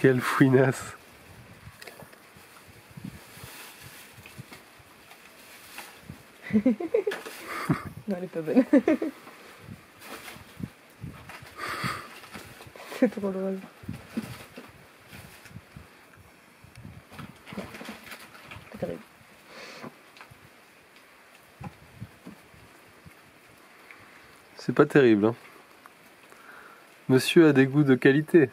Quelle fouinasse! Non, elle est pas bonne. C'est trop drôle. C'est terrible. C'est pas terrible, hein. Monsieur a des goûts de qualité.